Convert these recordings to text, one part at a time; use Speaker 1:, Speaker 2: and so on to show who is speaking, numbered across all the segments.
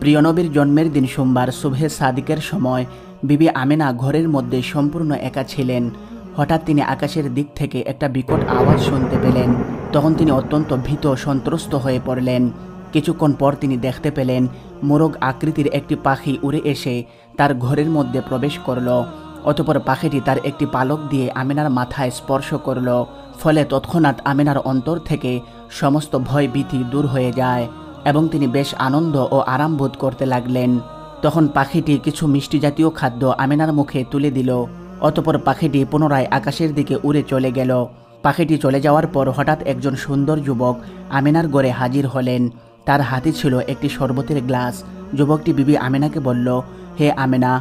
Speaker 1: প্রিয় নবীর জন্মের দিন সোমবার সুবহে সাদিকের সময় বিবি আমেনা ঘরের মধ্যে সম্পূর্ণ একা ছিলেন। হঠাৎ তিনি আকাশের দিক থেকে একটা বিকট আওয়াজ শুনতে পেলেন। তখন তিনি অত্যন্ত ভীত সন্ত্রস্ত হয়ে পড়লেন। কিছুক্ষণ পর তিনি দেখতে পেলেন মোরগ আকৃতির একটি পাখি উড়ে এসে তার ঘরের মধ্যে প্রবেশ করল। অতঃপর পাখিটি তার একটি পালক দিয়ে আমেনার মাথায় স্পর্শ করল। ফলে তৎক্ষণাৎ আমেনার অন্তর থেকে সমস্ত ভয় ভীতি দূর হয়ে যায় এবং তিনি বেশ আনন্দ ও আরাম বোধ করতে লাগলেন। তখন পাখিটি কিছু মিষ্টি জাতীয় খাদ্য আমেনার মুখে তুলে দিল। অতঃপর পাখিটি পুনরায় আকাশের দিকে উড়ে চলে গেল। পাখিটি চলে যাওয়ার পর হঠাৎ একজন সুন্দর যুবক আমেনার ঘরে হাজির হলেন। তার হাতে ছিল একটি শরবতের গ্লাস। যুবকটি বিবি আমেনাকে বলল, হে আমেনা,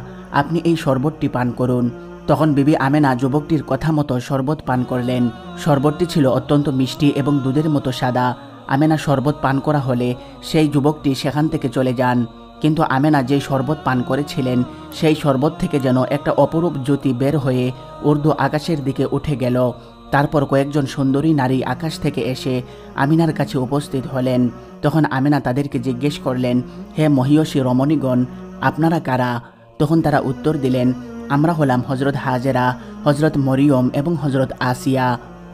Speaker 1: আপনি এই শরবতটি পান করুন। তখন বিবি আমেনা যুবকটির কথা মতো শরবত পান করলেন। শরবতটি ছিল অত্যন্ত মিষ্টি এবং দুধের মতো সাদা। আমেনা শরবত পান করা হলে সেই যুবকটি সেখান থেকে চলে যান। কিন্তু আমেনা যেই শরবত পান করেছিলেন সেই শরবত থেকে যেন একটা অপরূপ জ্যোতি বের হয়ে উর্দু আকাশের দিকে উঠে গেল। তারপর কয়েকজন সুন্দরী নারী আকাশ থেকে এসে আমিনার কাছে উপস্থিত হলেন। তখন আমেনা তাদেরকে জিজ্ঞেস করলেন, হে মহিয়সী রমণীগণ, আপনারা কারা? তখন তারা উত্তর দিলেন, আমরা হলাম হজরত হাজেরা, হজরত মরিয়ম এবং হজরত আসিয়া।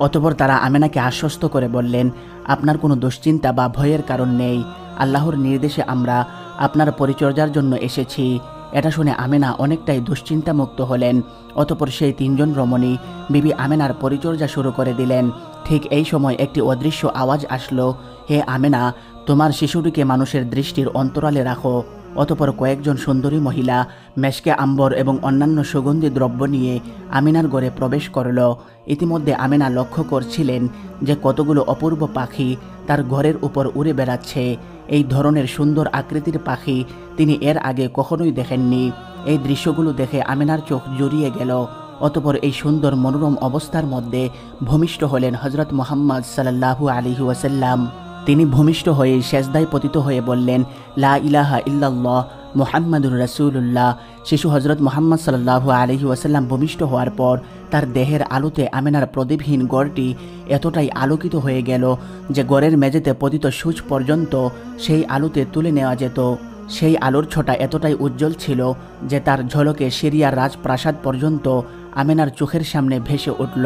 Speaker 1: অতঃপর তারা আমেনাকে আশ্বস্ত করে বললেন, আপনার কোনো দুশ্চিন্তা বা ভয়ের কারণ নেই। আল্লাহর নির্দেশে আমরা আপনার পরিচর্যার জন্য এসেছি। এটা শুনে আমেনা অনেকটাই দুশ্চিন্তামুক্ত হলেন। অতঃপর সেই তিনজন রমণী বিবি আমেনার পরিচর্যা শুরু করে দিলেন। ঠিক এই সময় একটি অদৃশ্য আওয়াজ আসলো, হে আমেনা, তোমার শিশুটিকে মানুষের দৃষ্টির অন্তরালে রাখো। অতঃপর কয়েকজন সুন্দরী মহিলা মেশকে আম্বর এবং অন্যান্য সুগন্ধি দ্রব্য নিয়ে আমিনার ঘরে প্রবেশ করল। ইতিমধ্যে আমেনা লক্ষ্য করছিলেন যে কতগুলো অপূর্ব পাখি তার ঘরের উপর উড়ে বেড়াচ্ছে। এই ধরনের সুন্দর আকৃতির পাখি তিনি এর আগে কখনোই দেখেননি। এই দৃশ্যগুলো দেখে আমেনার চোখ জুড়িয়ে গেল। অতঃপর এই সুন্দর মনোরম অবস্থার মধ্যে ভূমিষ্ঠ হলেন হজরত মুহাম্মদ সাল্লাল্লাহু আলাইহি ওয়াসাল্লাম। তিনি ভূমিষ্ঠ হয়ে সেজদায় পতিত হয়ে বললেন, লা ইলাহা ইল্লাল্লাহ মুহাম্মাদুর রাসূলুল্লাহ। শিশু হজরত মুহাম্মদ সাল্লাল্লাহু আলাইহি ওয়াসাল্লাম ভূমিষ্ঠ হওয়ার পর তার দেহের আলোতে আমেনার প্রদীপহীন গড়টি এতটাই আলোকিত হয়ে গেল যে গড়ের মেঝেতে পতিত সূচ পর্যন্ত সেই আলোতে তুলে নেওয়া যেত। সেই আলোর ছটা এতটাই উজ্জ্বল ছিল যে তার ঝলকে সিরিয়ার রাজপ্রাসাদ পর্যন্ত আমেনার চোখের সামনে ভেসে উঠল।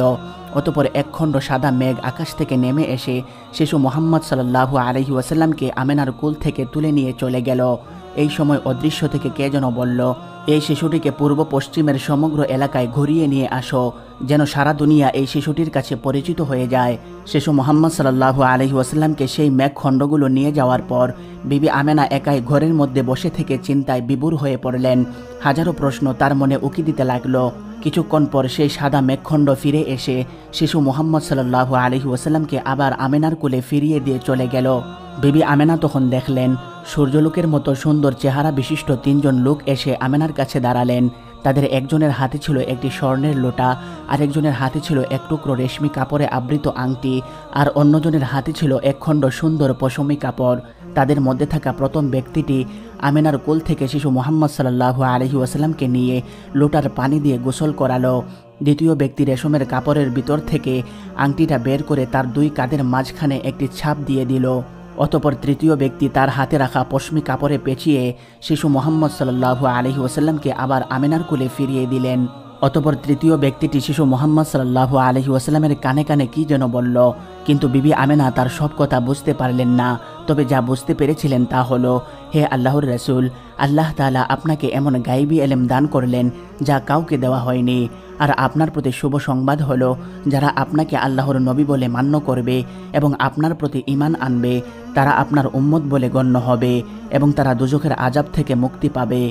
Speaker 1: অতঃপর একখণ্ড সাদা মেঘ আকাশ থেকে নেমে এসে শিশু মুহাম্মদ সাল্লাল্লাহু আলাইহি ওয়াসাল্লামকে আমেনার কোল থেকে তুলে নিয়ে চলে গেল। এই সময় অদৃশ্য থেকে কে যেন বলল, এই শিশুটিকে পূর্ব পশ্চিমের সমগ্র এলাকায় ঘুরিয়ে নিয়ে আসো, যেন সারা দুনিয়া এই শিশুটির কাছে পরিচিত হয়ে যায়। শিশু মুহাম্মদ সাল্লাল্লাহু আলাইহি ওয়াসাল্লামকে সেই মেঘখণ্ডগুলো নিয়ে যাওয়ার পর বিবি আমেনা একাই ঘরের মধ্যে বসে থেকে চিন্তায় বিভোর হয়ে পড়লেন। হাজারো প্রশ্ন তার মনে উকি দিতে লাগলো। কিছুক্ষণ পর সেই সাদা মেঘখণ্ড ফিরে এসে শিশু মুহাম্মদ সাল্লাল্লাহু আলাইহি ওয়াসাল্লামকে আবার আমেনার কোলে ফিরিয়ে দিয়ে চলে গেল। বিবি আমেনা তখন দেখলেন সূর্যলোকের মতো সুন্দর চেহারা বিশিষ্ট তিনজন লোক এসে আমেনার কাছে দাঁড়ালেন। তাদের একজনের হাতে ছিল একটি স্বর্ণের লোটা, আরেকজনের হাতে ছিল এক টুকরো রেশমি কাপড়ে আবৃত আংটি, আর অন্যজনের হাতে ছিল একখণ্ড সুন্দর পশমি কাপড়। তাদের মধ্যে থাকা প্রথম ব্যক্তিটি আমেনার কোল থেকে শিশু মুহাম্মদ সাল্লাল্লাহু আলাইহি ওয়াসাল্লামকে নিয়ে লোটার পানি দিয়ে গোসল করালো। দ্বিতীয় ব্যক্তি রেশমের কাপড়ের ভিতর থেকে আংটিটা বের করে তার দুই কাঁধের মাঝখানে একটি ছাপ দিয়ে দিল। অতঃপর তৃতীয় ব্যক্তি তার হাতে রাখা পশমি কাপড়ে পেঁচিয়ে শিশু মুহাম্মদ সাল্লাল্লাহু আলাইহি ওয়াসাল্লামকে আবার আমেনার কোলে ফিরিয়ে দিলেন। অতঃপর তৃতীয় ব্যক্তিটি শিশু মুহাম্মদ সাল্লাল্লাহু আলাইহি ওয়াসাল্লামের কানে কানে কি যেন বলল, কিন্তু বিবি আমেনা তার সব কথা বুঝতে পারলেন না। তবে যা বুঝতে পেরেছিলেন তা হলো, হে আল্লাহর রাসূল, আল্লাহ তাআলা আপনাকে এমন গায়বী ইলম দান করলেন যা কাউকে দেওয়া হয়নি। আর আপনার প্রতি শুভ সংবাদ হলো, যারা আপনাকে আল্লাহর নবী বলে মান্য করবে এবং আপনার প্রতি ঈমান আনবে তারা আপনার উম্মত বলে গণ্য হবে এবং তারা দুজখের আযাব থেকে মুক্তি পাবে।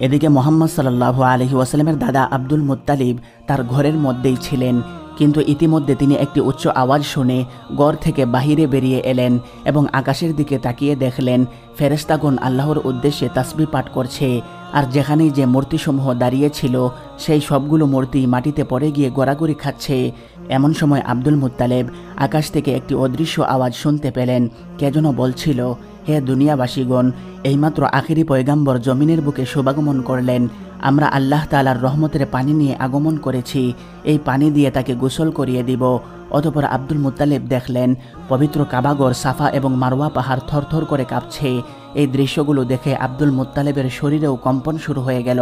Speaker 1: এদিকে মুহাম্মদ সাল্লাল্লাহু আলাইহি ওয়াসাল্লামের দাদা আব্দুল মুত্তালিব তার ঘরের মধ্যেই ছিলেন, কিন্তু ইতিমধ্যে তিনি একটি উচ্চ আওয়াজ শুনে ঘর থেকে বাহিরে বেরিয়ে এলেন এবং আকাশের দিকে তাকিয়ে দেখলেন ফেরেশতাগণ আল্লাহর উদ্দেশ্যে তাসবিহ পাঠ করছে। আর যেখানেই যে মূর্তিসমূহ দাঁড়িয়েছিল সেই সবগুলো মূর্তি মাটিতে পড়ে গিয়ে গড়াগড়ি খাচ্ছে। এমন সময় আব্দুল মুত্তালিব আকাশ থেকে একটি অদৃশ্য আওয়াজ শুনতে পেলেন। কে যেন বলছিল, হে দুনিয়াবাসীগণ, এইমাত্র আখিরি পয়গাম্বর জমিনের বুকে শুভাগমন করলেন। আমরা আল্লাহ তাআলার রহমতের পানি নিয়ে আগমন করেছি, এই পানি দিয়ে তাকে গোসল করিয়ে দিব। অতঃপর আব্দুল মুত্তালিব দেখলেন পবিত্র কাবাগর সাফা এবং মারওয়া পাহাড় থরথর করে কাঁপছে। এই দৃশ্যগুলো দেখে আব্দুল মুত্তালেবের শরীরেও কম্পন শুরু হয়ে গেল।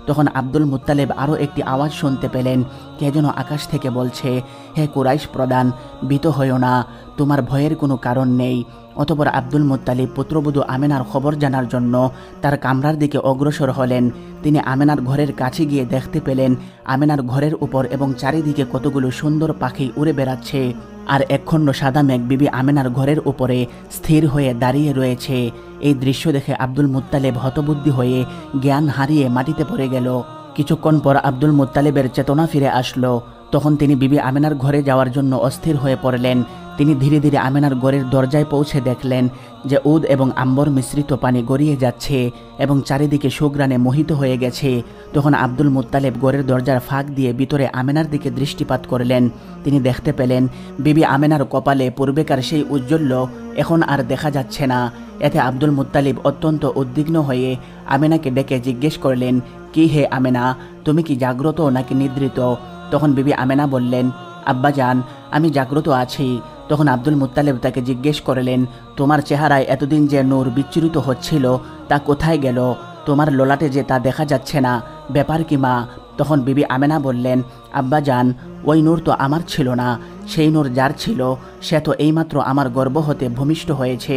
Speaker 1: তখন আব্দুল মুত্তালেব আরও একটি আওয়াজ শুনতে পেলেন, কে যেন আকাশ থেকে বলছে, হে কুরাইশ প্রধান, ভীত হইও না, তোমার ভয়ের কোনো কারণ নেই। অতঃপর আব্দুল মুত্তালিব পুত্রবধূ আমেনার খবর জানার জন্য তার কামরার দিকে অগ্রসর হলেন। তিনি আমেনার ঘরের কাছে গিয়ে দেখতে পেলেন আমেনার ঘরের উপর এবং চারিদিকে কতগুলো সুন্দর পাখি উড়ে বেড়াচ্ছে, আর একখণ্ড সাদা মেঘ বিবি আমেনার ঘরের উপরে স্থির হয়ে দাঁড়িয়ে রয়েছে। এই দৃশ্য দেখে আব্দুল মুত্তালেব হতবুদ্ধি হয়ে জ্ঞান হারিয়ে মাটিতে পড়ে গেল। কিছুক্ষণ পর আব্দুল মুত্তালেবের চেতনা ফিরে আসলো। তখন তিনি বিবি আমেনার ঘরে যাওয়ার জন্য অস্থির হয়ে পড়লেন। তিনি ধীরে ধীরে আমেনার ঘরের দরজায় পৌঁছে দেখলেন যে উদ এবং আম্বর মিশ্রিত পানি গড়িয়ে যাচ্ছে এবং চারিদিকে সুঘ্রাণে মোহিত হয়ে গেছে। তখন আব্দুল মুত্তালেব ঘরের দরজার ফাঁক দিয়ে ভিতরে আমেনার দিকে দৃষ্টিপাত করলেন। তিনি দেখতে পেলেন বিবি আমেনার কপালে পূর্বেকার সেই উজ্জ্বল্য এখন আর দেখা যাচ্ছে না। এতে আব্দুল মুত্তালিব অত্যন্ত উদ্বিগ্ন হয়ে আমেনাকে ডেকে জিজ্ঞেস করলেন, কি হে আমেনা, তুমি কি জাগ্রত নাকি নিদ্রিত? তখন বিবি আমেনা বললেন, আব্বাজান, আমি জাগ্রত আছি। তখন আব্দুল মুত্তালিব তাকে জিজ্ঞেস করলেন, তোমার চেহারায় এতদিন যে নূর বিচ্ছুরিত হচ্ছিল তা কোথায় গেল? তোমার ললাটে যে তা দেখা যাচ্ছে না, ব্যাপার কি মা? তখন বিবি আমেনা বললেন, আব্বাজান, ওই নূর তো আমার ছিল না, সেই নূর যার ছিল সে তো এইমাত্র আমার গর্ভ হতে ভূমিষ্ঠ হয়েছে।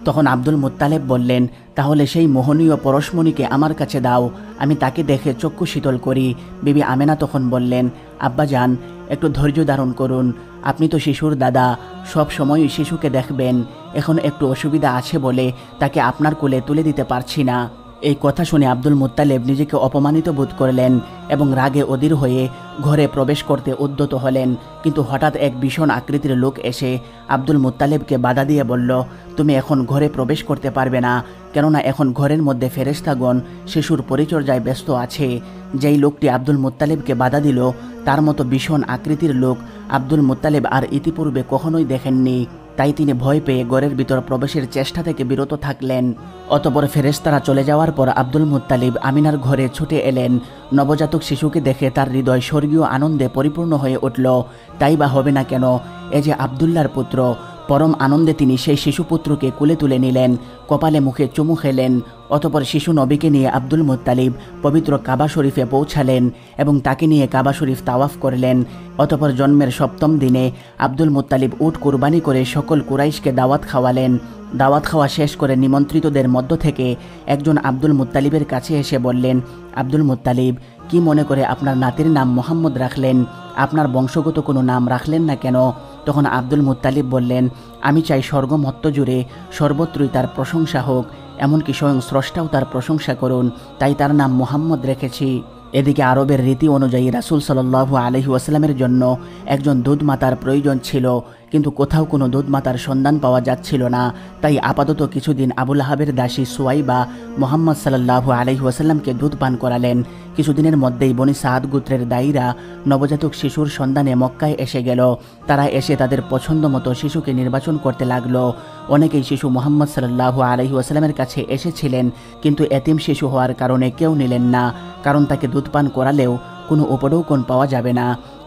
Speaker 1: তখন আব্দুল মুত্তালেব বললেন, তাহলে সেই মোহনীয় পরশমণিকে আমার কাছে দাও, আমি তাকে দেখে চক্ষু শীতল করি। বিবি আমেনা তখন বললেন, আব্বাজান, একটু ধৈর্য ধারণ করুন, আপনি তো শিশুর দাদা, সব সময়ই শিশুকে দেখবেন। এখন একটু অসুবিধা আছে বলে তাকে আপনার কোলে তুলে দিতে পারছি না। এই কথা শুনে আব্দুল মুত্তালেব নিজেকে অপমানিত বোধ করলেন এবং রাগে অধীর হয়ে ঘরে প্রবেশ করতে উদ্যত হলেন। কিন্তু হঠাৎ এক ভীষণ আকৃতির লোক এসে আব্দুল মুত্তালেবকে বাধা দিয়ে বলল, তুমি এখন ঘরে প্রবেশ করতে পারবে না, কেননা এখন ঘরের মধ্যে ফেরেশতাগণ শিশুর পরিচর্যায় ব্যস্ত আছে। যেই লোকটি আব্দুল মুত্তালেবকে বাধা দিল তার মতো ভীষণ আকৃতির লোক আব্দুল মুত্তালেব আর ইতিপূর্বে কখনোই দেখেননি। তাই তিনি ভয় পেয়ে ঘরের ভিতর প্রবেশের চেষ্টা থেকে বিরত থাকলেন। অতঃপর ফেরেশতারা চলে যাওয়ার পর আব্দুল মুত্তালিব আমিনার ঘরে ছুটে এলেন। নবজাতক শিশুকে দেখে তার হৃদয় স্বর্গীয় আনন্দে পরিপূর্ণ হয়ে উঠল। তাই বা হবে না কেন, এ যে আবদুল্লাহর পুত্র। পরম আনন্দে তিনি সেই শিশুপুত্রকে কোলে তুলে নিলেন, কপালে মুখে চুমু খেলেন। অতঃপর শিশু নবীকে নিয়ে আব্দুল মুত্তালিব পবিত্র কাবা শরীফে পৌঁছালেন এবং তাকে নিয়ে কাবা শরীফ তাওয়াফ করলেন। অতঃপর জন্মের 7ম দিনে আব্দুল মুত্তালিব উট কুরবানি করে সকল কুরাইশকে দাওয়াত খাওয়ালেন। দাওয়াত খাওয়া শেষ করে নিমন্ত্রিতদের মধ্য থেকে একজন আব্দুল মুত্তালিবের কাছে এসে বললেন, আব্দুল মুত্তালিব, কি মনে করে আপনার নাতির নাম মোহাম্মদ রাখলেন? আপনার বংশগত কোনো নাম রাখলেন না কেন? তখন আব্দুল মুত্তালিব বললেন, আমি চাই স্বর্গমত্ত জুড়ে সর্বত্রই তার প্রশংসা হোক, এমনকি স্বয়ং স্রষ্টাও তার প্রশংসা করুন, তাই তার নাম মোহাম্মদ রেখেছি। এদিকে আরবের রীতি অনুযায়ী রাসূল সাল্লাল্লাহু আলাইহি ওয়াসাল্লামের জন্য একজন দুধমাতার প্রয়োজন ছিল, কিন্তু কোথাও কোনো দুধমাতার সন্ধান পাওয়া যাচ্ছিল না। তাই আপাতত কিছুদিন আবু লাহাবের দাসী সুয়াইবা মুহাম্মদ সাল্লাল্লাহু আলাইহি ওয়াসাল্লামকে দুধ পান করালেন। কিছুদিনের মধ্যেই বনি সাদ গোত্রের দায়ীরা নবজাতক শিশুর সন্ধানে মক্কায় এসে গেল। তারা এসে তাদের পছন্দ মতো শিশুকে নির্বাচন করতে লাগলো। অনেকেই শিশু মুহাম্মদ সাল্লাল্লাহু আলাইহি ওয়াসাল্লামের কাছে এসেছিলেন, কিন্তু এতিম শিশু হওয়ার কারণে কেউ নিলেন না, কারণ তাকে দুধ পান করালেও কোনো উপঢৌকন পাওয়া যাবে না।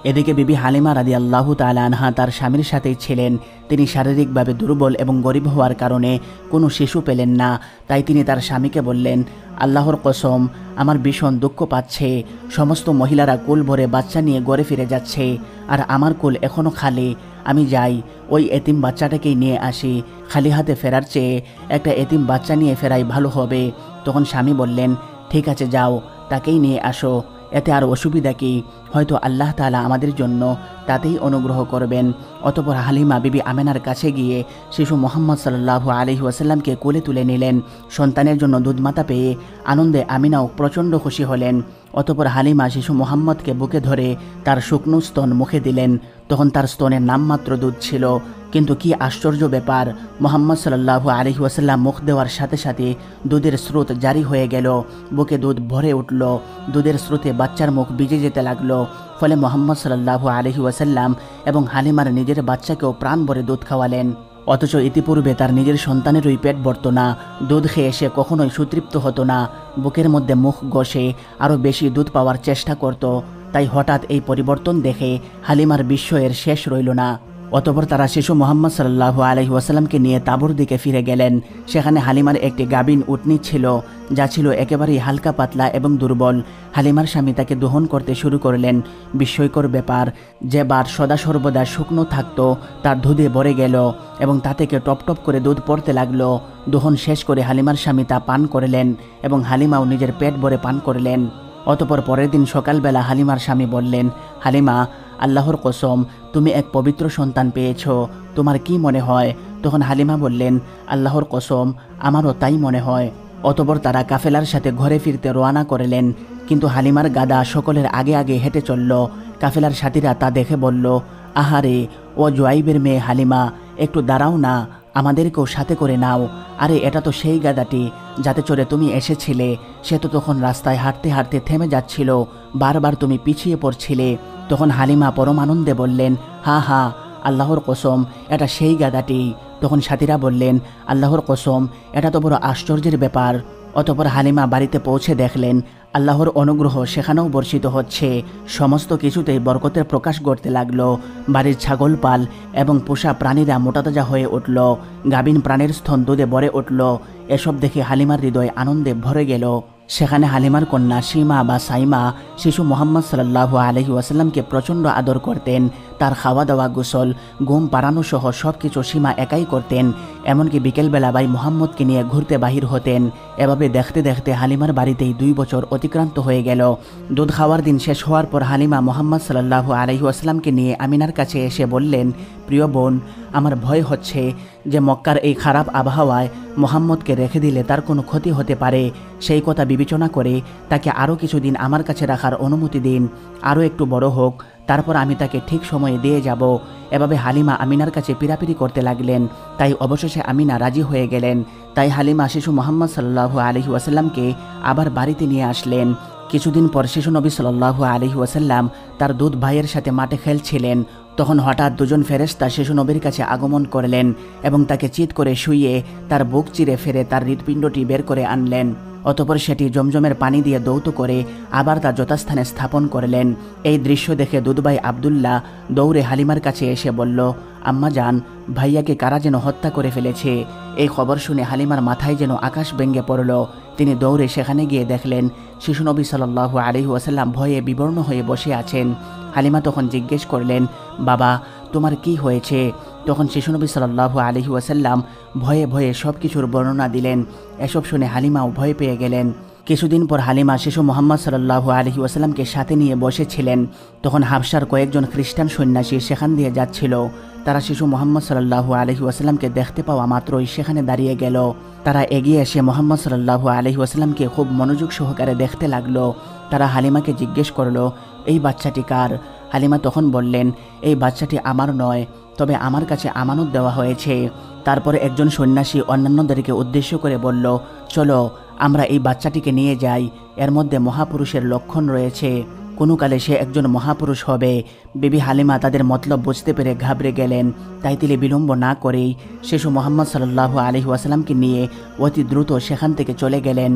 Speaker 1: এদিকে বিবি হালিমা রাদিয়াল্লাহু তাআলা আনহা তার স্বামীর সাথেই ছিলেন। তিনি শারীরিকভাবে দুর্বল এবং গরিব হওয়ার কারণে কোনো শিশু পেলেন না। তাই তিনি তার স্বামীকে বললেন, আল্লাহর কসম, আমার ভীষণ দুঃখ পাচ্ছে। সমস্ত মহিলারা কুল ভরে বাচ্চা নিয়ে ঘরে ফিরে যাচ্ছে, আর আমার কুল এখনও খালি। আমি যাই, ওই এতিম বাচ্চাটাকেই নিয়ে আসি। খালি হাতে ফেরার চেয়ে একটা এতিম বাচ্চা নিয়ে ফেরাই ভালো হবে। তখন স্বামী বললেন, ঠিক আছে, যাও, তাকেই নিয়ে আসো, এতে আর অসুবিধা কি? হয়তো আল্লাহ তাআলা আমাদের জন্য তাতেই অনুগ্রহ করবেন। অতঃপর হালিমা বিবি আমেনার কাছে গিয়ে শিশু মুহাম্মদ সাল্লাল্লাহু আলাইহি ওয়াসাল্লামকে কোলে তুলে নিলেন। সন্তানের জন্য দুধমাতা পেয়ে আনন্দে আমিনাও প্রচণ্ড খুশি হলেন। অতঃপর হালিমা শিশু মুহাম্মদকে বুকে ধরে তার শুকনো স্তন মুখে দিলেন। তখন তার স্তনের নামমাত্র দুধ ছিল, কিন্তু কি আশ্চর্য ব্যাপার, মুহাম্মদ সাল্লাল্লাহু আলাইহি ওয়াসাল্লাম মুখ দেওয়ার সাথে সাথে দুধের স্রোত জারি হয়ে গেল। বুকে দুধ ভরে উঠল। দুধের স্রোতে বাচ্চার মুখ ভিজে যেতে লাগলো। ফলে মুহাম্মদ সাল্লাল্লাহু আলাইহি ওয়াসাল্লাম এবং হালিমার নিজের বাচ্চাকেও প্রাণ ভরে দুধ খাওয়ালেন। অথচ ইতিপূর্বে তার নিজের সন্তানেরই পেট ভরত না। দুধ খেয়ে সে কখনোই সুতৃপ্ত হতো না, বুকের মধ্যে মুখ ঘষে আরও বেশি দুধ পাওয়ার চেষ্টা করত। তাই হঠাৎ এই পরিবর্তন দেখে হালিমার বিস্ময়ের শেষ রইল না। অতঃপর তারা শিশু মোহাম্মদ সাল্লাল্লাহু আলাইহি ওয়াসাল্লামকে নিয়ে তাঁবুর দিকে ফিরে গেলেন। সেখানে হালিমার একটি গাভীন উটনি ছিল, যা ছিল একেবারেই হালকা পাতলা এবং দুর্বল। হালিমার স্বামী তাকে দহন করতে শুরু করলেন। বিস্ময়কর ব্যাপার, যে বার সদা সর্বদা শুকনো থাকতো তার দুধে ভরে গেল এবং তা থেকে টপ টপ করে দুধ পড়তে লাগলো। দহন শেষ করে হালিমার স্বামী তা পান করলেন এবং হালিমাও নিজের পেট ভরে পান করলেন। অতঃপর পরের দিন সকালবেলা হালিমার স্বামী বললেন, হালিমা, আল্লাহর কসম, তুমি এক পবিত্র সন্তান পেয়েছ, তোমার কি মনে হয়? তখন হালিমা বললেন, আল্লাহর কসম, আমারও তাই মনে হয়। অতঃপর তারা কাফেলার সাথে ঘরে ফিরতে রওনা করলেন, কিন্তু হালিমার গাদা সকলের আগে আগে হেঁটে চলল। কাফেলার সাথীরা তা দেখে বলল, আহারে, ও জুয়াইবের মেয়ে হালিমা, একটু দাঁড়াও না, আমাদেরকেও সাথে করে নাও। আরে এটা তো সেই গাদাটি যাতে চড়ে তুমি এসেছিলে, সে তো তখন রাস্তায় হাঁটতে হাঁটতে থেমে যাচ্ছিল, বারবার তুমি পিছিয়ে পড়ছিলে। তখন হালিমা পরম আনন্দে বললেন, হা হা, আল্লাহর কসম, এটা সেই গাদাটি। তখন সাথীরা বললেন, আল্লাহর কসম, এটা তো বড় আশ্চর্যের ব্যাপার। অতঃপর হালিমা বাড়িতে পৌঁছে দেখলেন আল্লাহর অনুগ্রহ সেখানেও বর্ষিত হচ্ছে। সমস্ত কিছুতেই বরকতের প্রকাশ ঘটতে লাগলো। বাড়ির ছাগল পাল এবং পোষা প্রাণীরা মোটাতাজা হয়ে উঠল। গাভীন প্রাণের স্তন দুধে ভরে উঠল। এসব দেখে হালিমার হৃদয় আনন্দে ভরে গেল। সেখানে হালিমার কন্যা সীমা বা সাইমা শিশু মোহাম্মদ সাল্লাল্লাহু আলাইহি ওয়াসাল্লামকে প্রচণ্ড আদর করতেন। তার খাওয়া দাওয়া, গোসল, ঘুম পাড়ানো সহ সব কিছু সীমা একাই করতেন। এমনকি বিকেলবেলা ভাই মোহাম্মদকে নিয়ে ঘুরতে বাহির হতেন। এভাবে দেখতে দেখতে হালিমার বাড়িতেই 2 বছর অতিক্রান্ত হয়ে গেল। দুধ খাওয়ার দিন শেষ হওয়ার পর হালিমা মোহাম্মদ সাল্লাল্লাহু আলাইহি ওয়াসাল্লামকে নিয়ে আমিনার কাছে এসে বললেন, প্রিয় বোন, আমার ভয় হচ্ছে যে মক্কার এই খারাপ আবহাওয়ায় মোহাম্মদকে রেখে দিলে তার কোনো ক্ষতি হতে পারে। সেই কথা বিবেচনা করে তাকে আরও কিছুদিন আমার কাছে রাখার অনুমতি দিন, আরও একটু বড় হোক, তারপর আমি তাকে ঠিক সময়ে দিয়ে যাব। এভাবে হালিমা আমিনার কাছে পিরাপিরি করতে লাগলেন। তাই অবশেষে আমিনা রাজি হয়ে গেলেন। তাই হালিমা শিশু মোহাম্মদ সাল্লাল্লাহু আলাইহি ওয়াসাল্লামকে আবার বাড়িতে নিয়ে আসলেন। কিছুদিন পর শিশু নবী সাল্লাল্লাহু আলাইহি ওয়াসাল্লাম তার দুধ ভাইয়ের সাথে মাঠে খেলছিলেন। তখন হঠাৎ 2 জন ফেরেশতা শিশু নবীর কাছে আগমন করলেন এবং তাকে চিৎ করে শুইয়ে তার বুক চিরে ফেরে তার হৃৎপিণ্ডটি বের করে আনলেন। অতঃপর সেটি জমজমের পানি দিয়ে দৌত করে আবার তা যথাস্থানে স্থাপন করলেন। এই দৃশ্য দেখে দুধভাই আব্দুল্লাহ দৌড়ে হালিমার কাছে এসে বলল, আম্মা জান, ভাইয়াকে কারা যেন হত্যা করে ফেলেছে। এই খবর শুনে হালিমার মাথায় যেন আকাশ ভেঙে পড়ল। তিনি দৌড়ে সেখানে গিয়ে দেখলেন শিশু নবী সাল্লাল্লাহু আলাইহি ওয়াসাল্লাম ভয়ে বিবর্ণ হয়ে বসে আছেন। হালিমা তখন জিজ্ঞেস করলেন, বাবা, তোমার কি হয়েছে? তখন শিশু নবী সাল্লাল্লাহু আলাইহি ওয়াসাল্লাম ভয়ে ভয়ে সব কিছুর বর্ণনা দিলেন। এসব শুনে হালিমাও ভয় পেয়ে গেলেন। কিছুদিন পর হালিমা শিশু মোহাম্মদ সাল্লাল্লাহু আলাইহি ওয়াসাল্লামকে সাথে নিয়ে বসেছিলেন। তখন হাবশার কয়েকজন খ্রিস্টান সন্ন্যাসী সেখান দিয়ে যাচ্ছিল। তারা শিশু মোহাম্মদ সাল্লাল্লাহু আলাইহি ওয়াসাল্লামকে দেখতে পাওয়া মাত্রই সেখানে দাঁড়িয়ে গেল। তারা এগিয়ে এসে মোহাম্মদ সাল্লাল্লাহু আলাইহি ওয়াসাল্লামকে খুব মনোযোগ সহকারে দেখতে লাগলো। তারা হালিমাকে জিজ্ঞেস করলো, এই বাচ্চাটি কার? হালিমা তখন বললেন, এই বাচ্চাটি আমার নয়, তবে আমার কাছে আমানত দেওয়া হয়েছে। তারপরে একজন সন্ন্যাসী অন্যান্যদেরকে উদ্দেশ্য করে বলল, চলো আমরা এই বাচ্চাটিকে নিয়ে যাই, এর মধ্যে মহাপুরুষের লক্ষণ রয়েছে, কোনো কালে সে একজন মহাপুরুষ হবে। বিবি হালিমা তাদের মতলব বুঝতে পেরে ঘাবড়ে গেলেন। তাই তিনি বিলম্ব না করেই শিশু মোহাম্মদ সাল্লাল্লাহু আলাইহি ওয়াসাল্লামকে নিয়ে অতি দ্রুত সেখান থেকে চলে গেলেন।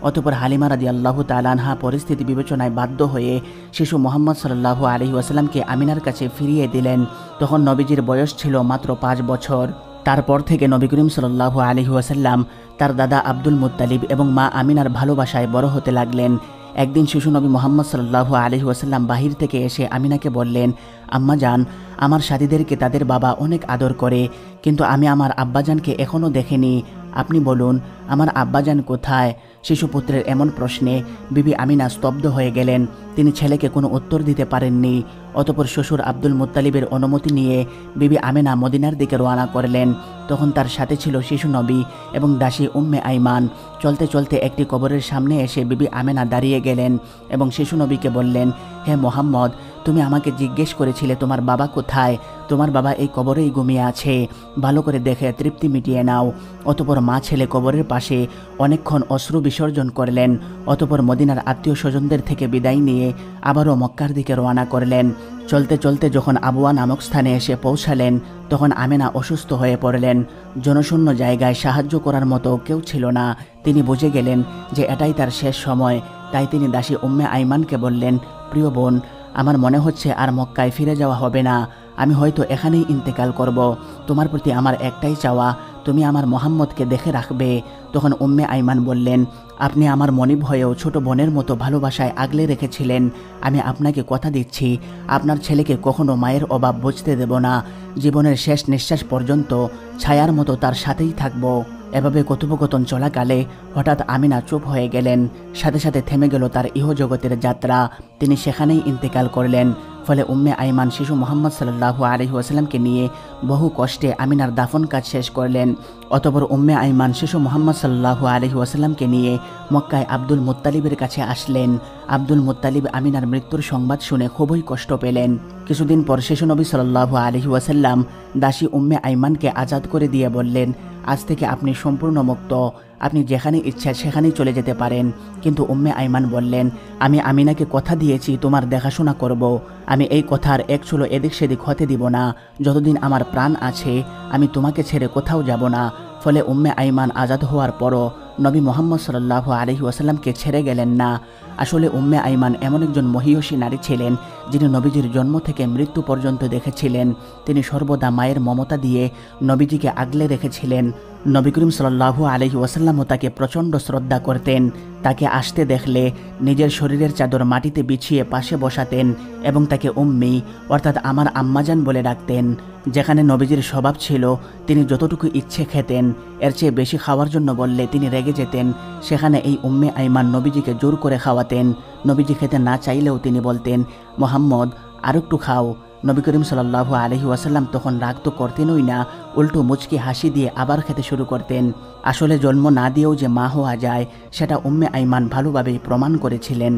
Speaker 1: অতঃপর হালিমা রাদিয়াল্লাহু তাআলা আনহা পরিস্থিতি বিবেচনায় বাধ্য হয়ে শিশু মোহাম্মদ সাল্লাল্লাহু আলাইহি ওয়াসাল্লামকে আমিনার কাছে ফিরিয়ে দিলেন। তখন নবীজির বয়স ছিল মাত্র 5 বছর। তারপর থেকে নবী করিম সাল্লাল্লাহু আলাইহি ওয়াসাল্লাম তার দাদা আব্দুল মুত্তালিব এবং মা আমিনার ভালোবাসায় বড় হতে লাগলেন। একদিন শিশু নবী মোহাম্মদ সাল্লাল্লাহু আলাইহি ওয়াসাল্লাম বাহির থেকে এসে আমিনাকে বললেন, আম্মা জান, আমার সাথীদেরকে তাদের বাবা অনেক আদর করে, কিন্তু আমি আমার আব্বাজানকে এখনও দেখিনি। আপনি বলুন, আমার আব্বাজান কোথায়? শিশুপুত্রের এমন প্রশ্নে বিবি আমিনা স্তব্ধ হয়ে গেলেন। তিনি ছেলেকে কোনো উত্তর দিতে পারেননি। অতঃপর শ্বশুর আব্দুল মুত্তালিবের অনুমতি নিয়ে বিবি আমিনা মদিনার দিকে রওনা করলেন। তখন তার সাথে ছিল শিশু নবী এবং দাসী উম্মে আইমান। চলতে চলতে একটি কবরের সামনে এসে বিবি আমিনা দাঁড়িয়ে গেলেন এবং শিশু নবীকে বললেন, হে মোহাম্মদ, তুমি আমাকে জিজ্ঞেস করেছিলে তোমার বাবা কোথায়? তোমার বাবা এই কবরেই ঘুমিয়ে আছে, ভালো করে দেখে তৃপ্তি মিটিয়ে নাও। অতঃপর মা ছেলে কবরের পাশে অনেকক্ষণ অশ্রু বিসর্জন করলেন। অতঃপর মদিনার আত্মীয় স্বজনদের থেকে বিদায় নিয়ে আবারও মক্কার দিকে রওনা করলেন। চলতে চলতে যখন আবুয়া নামক স্থানে এসে পৌঁছালেন, তখন আমিনা অসুস্থ হয়ে পড়লেন। জনশূন্য জায়গায় সাহায্য করার মতো কেউ ছিল না। তিনি বুঝে গেলেন যে এটাই তার শেষ সময়। তাই তিনি দাসী উম্মে আইমানকে বললেন, প্রিয় বোন, আমার মনে হচ্ছে আর মক্কায় ফিরে যাওয়া হবে না। আমি হয়তো এখানেই ইন্তেকাল করব। তোমার প্রতি আমার একটাই চাওয়া, তুমি আমার মোহাম্মদকে দেখে রাখবে। তখন উম্মে আইমান বললেন, আপনি আমার মনিব হয়েও ছোট বোনের মতো ভালোবাসায় আগলে রেখেছিলেন। আমি আপনাকে কথা দিচ্ছি, আপনার ছেলেকে কখনো মায়ের অভাব বুঝতে দেব না। জীবনের শেষ নিঃশ্বাস পর্যন্ত ছায়ার মতো তার সাথেই থাকব। এভাবে কথোপকথন চলাকালে হঠাৎ আমিনা চুপ হয়ে গেলেন। সাথে সাথে থেমে গেল তার ইহজগতের যাত্রা। তিনি সেখানেই ইন্তেকাল করলেন। ফলে উম্মে আইমান শিশু মুহাম্মদ সাল্লাল্লাহু আলাইহি ওয়াসাল্লামকে নিয়ে বহু কষ্টে আমিনার দাফন কাজ শেষ করলেন। অতঃপর উম্মে আইমান শিশু মুহাম্মদ সাল্লাল্লাহু আলাইহি ওয়াসাল্লামকে নিয়ে মক্কায় আব্দুল মুত্তালিবের কাছে আসলেন। আব্দুল মুত্তালিব আমিনার মৃত্যুর সংবাদ শুনে খুবই কষ্ট পেলেন। কিছুদিন পর শিশু নবী সাল্লাল্লাহু আলাইহি ওয়াসাল্লাম দাসী উম্মে আইমানকে আজাদ করে দিয়ে বললেন, আজ থেকে আপনি সম্পূর্ণ মুক্ত, আপনি যেখানে ইচ্ছা সেখানেই চলে যেতে পারেন। কিন্তু উম্মে আইমান বললেন, আমি আমিনাকে কথা দিয়েছি তোমার দেখাশোনা করব। আমি এই কথার এক চুলো এদিক সেদিক হতে দিব না। যতদিন আমার প্রাণ আছে আমি তোমাকে ছেড়ে কোথাও যাব না। ফলে উম্মে আইমান আজাদ হওয়ার পরও নবী মুহাম্মদ সাল্লাল্লাহু আলাইহি ওয়াসাল্লামকে ছেড়ে গেলেন না। আসলে উম্মে আইমান এমন একজন মহিয়সী নারী ছিলেন যিনি নবীজির জন্ম থেকে মৃত্যু পর্যন্ত দেখেছিলেন। তিনি সর্বদা মায়ের মমতা দিয়ে নবীজিকে আগলে রেখেছিলেন। নবী করিম সাল্লাল্লাহু আলাইহি ওয়াসাল্লামও তাকে প্রচণ্ড শ্রদ্ধা করতেন। তাকে আসতে দেখলে নিজের শরীরের চাদর মাটিতে বিছিয়ে পাশে বসাতেন এবং তাকে উম্মি অর্থাৎ আমার আম্মাজান বলে ডাকতেন। যেখানে নবীজির স্বভাব ছিল তিনি যতটুকু ইচ্ছে খেতেন, এর চেয়ে বেশি খাওয়ার জন্য বললে তিনি রেগে যেতেন। সেখানে এই উম্মে আইমান নবীজিকে জোর করে খাওয়াতেন। নবীজি খেতে না চাইলেও তিনি বলতেন, মোহাম্মদ আর একটু খাও। নবী করিম সাল্লাল্লাহু আলাইহি ওয়াসাল্লাম তখন রাগ তো করতেনই না, উল্টো মুচকি হাসি দিয়ে আবার খেতে শুরু করতেন। আসলে জন্ম না দিয়েও যে মা হওয়া যায় সেটা উম্মে আইমান ভালোভাবেই প্রমাণ করেছিলেন।